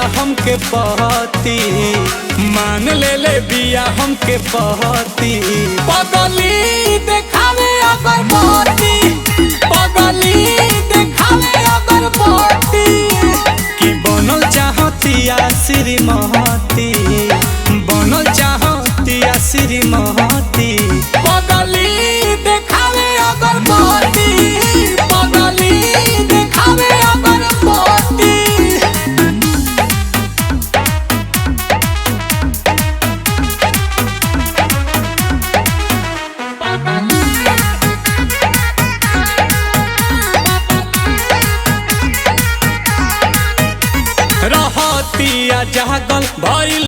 बिया हमके पहती, मान ले बिया हमके पहती। पगली देखावे अगरबत्ती, पगली देखावे अगरबत्ती। कि बनल चाहतिया श्रीमती, बनल चाहतिया श्रीमती। पगली देखावे अगरबत्ती, पगली देखावे अगरबत्ती। रहतिया जागल भइल